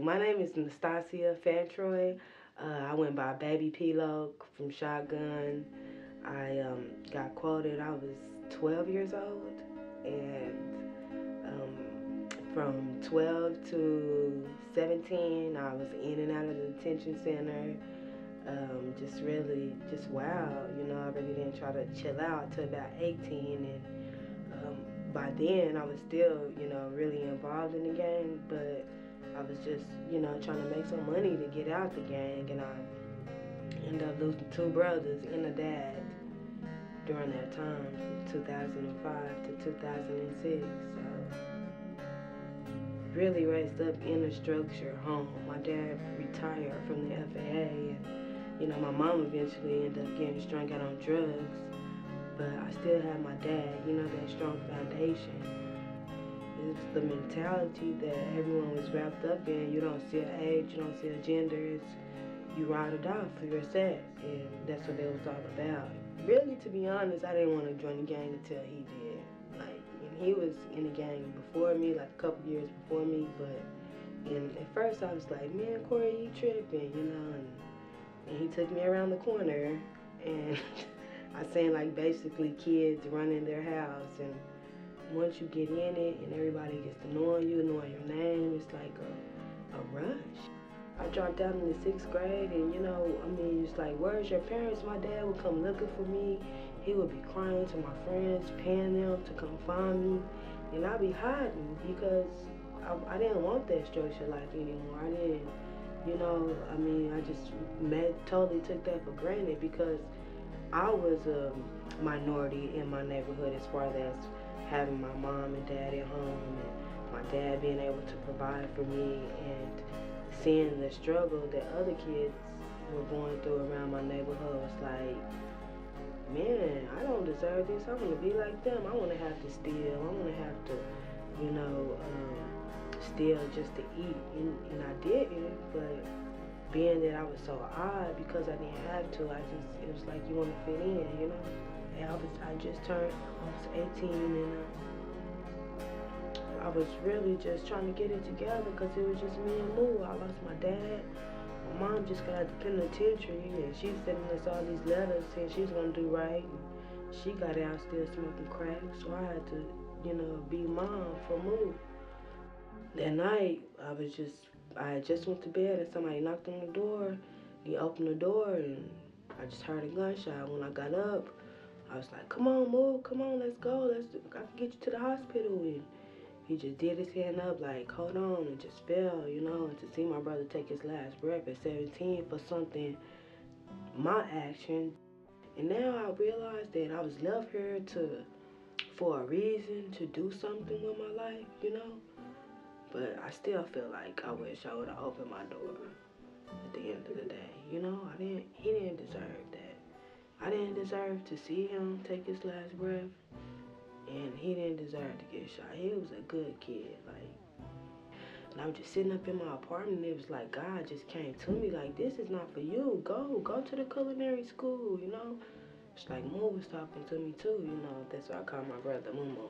My name is Nastasia Fantroy. I went by Baby Pilo from Shotgun. I got quoted. I was 12 years old, and from 12 to 17, I was in and out of the detention center. Just really, just wow. I really didn't try to chill out till about 18, and by then I was still, really involved in the gang, but I was just, trying to make some money to get out the gang, and I ended up losing two brothers and a dad during that time, from 2005 to 2006. So really raised up in a structured home. My dad retired from the FAA, and my mom eventually ended up getting strung out on drugs, but I still had my dad, that strong foundation. It's the mentality that everyone was wrapped up in. You don't see an age, you don't see a gender. It's you ride or die for your set, and that's what it was all about. Really, to be honest, I didn't want to join the gang until he did. Like, and he was in the gang before me, like a couple years before me. But and at first I was like, man, Corey, you tripping, and he took me around the corner, and I seen like basically kids running their house, and once you get in it and everybody gets to knowing you, knowing your name, it's like a rush. I dropped out in the 6th grade, and it's like, where's your parents? My dad would come looking for me. He would be crying to my friends, paying them to come find me, and I'd be hiding because I didn't want that structured life anymore. I didn't, I just totally took that for granted because I was a minority in my neighborhood as far as having my mom and dad at home, and my dad being able to provide for me, and seeing the struggle that other kids were going through around my neighborhood was like, man, I don't deserve this. I want to be like them. I want to have to steal. I want to have to, steal just to eat. And I didn't, but being that I was so odd because I didn't have to, it was like you want to fit in. And I just turned, I was 18, and I was really just trying to get it together because it was just me and Moo. I lost my dad. My mom just got out of the penitentiary, and she's sending us all these letters saying she's going to do right. And she got out still smoking crack, so I had to, be mom for Moo. That night, I just went to bed, and somebody knocked on the door. He opened the door, and I just heard a gunshot. When I got up, I was like, come on, Moo, come on, let's go. I can get you to the hospital. And he just did his hand up like, hold on, and just fell, and to see my brother take his last breath at 17 for something, my action. And now I realize that I was left here for a reason to do something with my life, But I still feel like I wish I would have opened my door at the end of the day, he didn't deserve that. I didn't deserve to see him take his last breath. And he didn't deserve to get shot. He was a good kid, and I was just sitting up in my apartment, and it was like God just came to me like, this is not for you. Go to the culinary school, It's like Moo was talking to me too, That's why I call my brother Momo.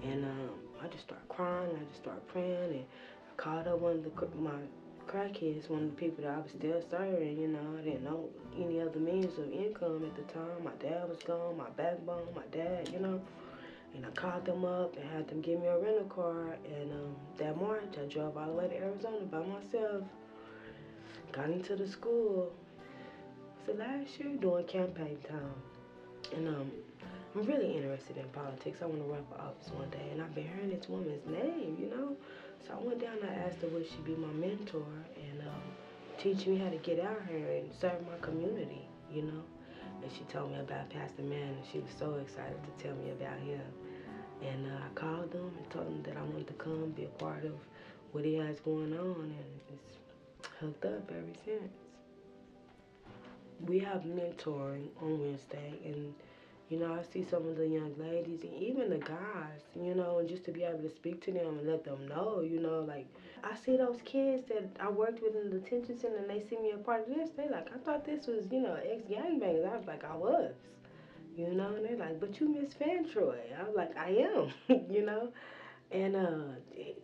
And I just started crying, I just started praying, and I called up one of my crackheads, one of the people that I was still serving, I didn't know any other means of income at the time. My dad was gone, my backbone, my dad, And I called them up and had them give me a rental car. And that March, I drove all the way to Arizona by myself. Got into the school. Was it last year? Doing campaign time. And I'm really interested in politics. I want to run for office one day. And I've been hearing this woman's name, So I went down and I asked her would she be my mentor and teach me how to get out here and serve my community, And she told me about Pastor Man, and she was so excited to tell me about him. And I called them and told them that I wanted to come be a part of what he has going on, and it's hooked up ever since. We have mentoring on Wednesday, and I see some of the young ladies and even the guys, and just to be able to speak to them and let them know, like I see those kids that I worked with in the detention center, and they see me a part of this. They like, I thought this was, ex-gangbangers. I was like, I was. And they're like, but you Miss Fantroy. I was like, I am, And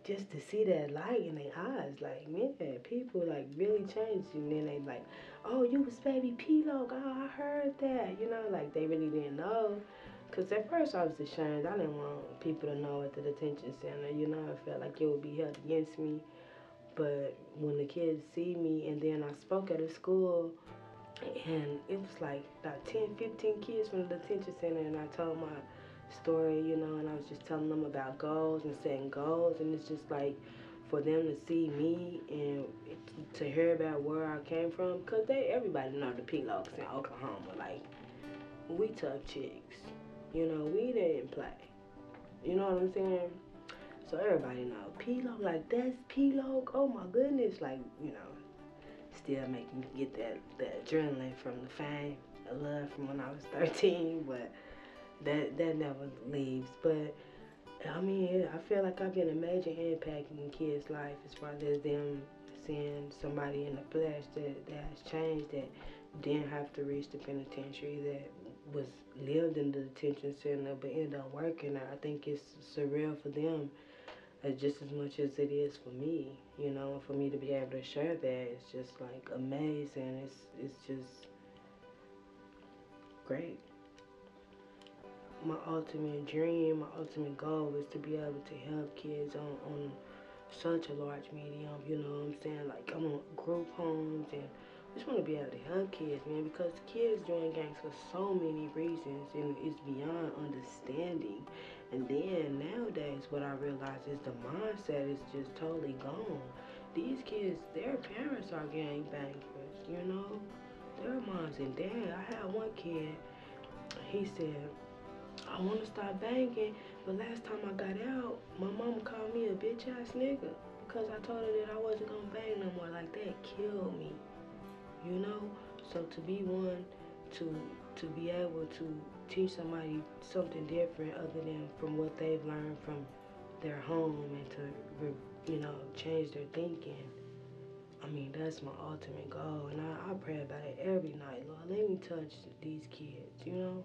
just to see that light in their eyes, like, man, people like really changed. And then they like, oh, you was baby P-Lo. Oh, I heard that. You know, like they really didn't know. Cause at first I was ashamed. I didn't want people to know at the detention center. You know, I felt like it would be held against me. But when the kids see me, and then I spoke at a school, and it was like about 10, 15 kids from the detention center, and I told my story, you know, and I was just telling them about goals and setting goals, and it's just like for them to see me and to hear about where I came from, because everybody know the P-Locs in Oklahoma, like, we tough chicks, you know, we didn't play, you know what I'm saying? So everybody know P-Loc, like, that's P-Loc, oh my goodness, like, you know, still making me get that adrenaline from the fame, the love from when I was 13, but that never leaves. But I mean, I feel like I've been a major impact in kids' life as far as them seeing somebody in the flesh that has changed, that didn't have to reach the penitentiary, that was lived in the detention center but ended up working. I think it's surreal for them just as much as it is for me. You know, for me to be able to share that, it's just like amazing. It's just great. My ultimate dream, my ultimate goal is to be able to help kids on such a large medium, you know what I'm saying? Like, I'm on group homes, and I just want to be able to help kids, man, because kids join gangs for so many reasons, and it's beyond understanding. And then nowadays, what I realize is the mindset is just totally gone. These kids, their parents are gang bangers, you know? Their moms and dad. I had one kid, he said, I want to start banging, but last time I got out, my mama called me a bitch ass nigga because I told her that I wasn't gonna bang no more. Like, that killed me, you know. So to be one to be able to teach somebody something different other than from what they've learned from their home, and to change their thinking. I mean, that's my ultimate goal, and I pray about it every night. Lord, let me touch these kids, you know.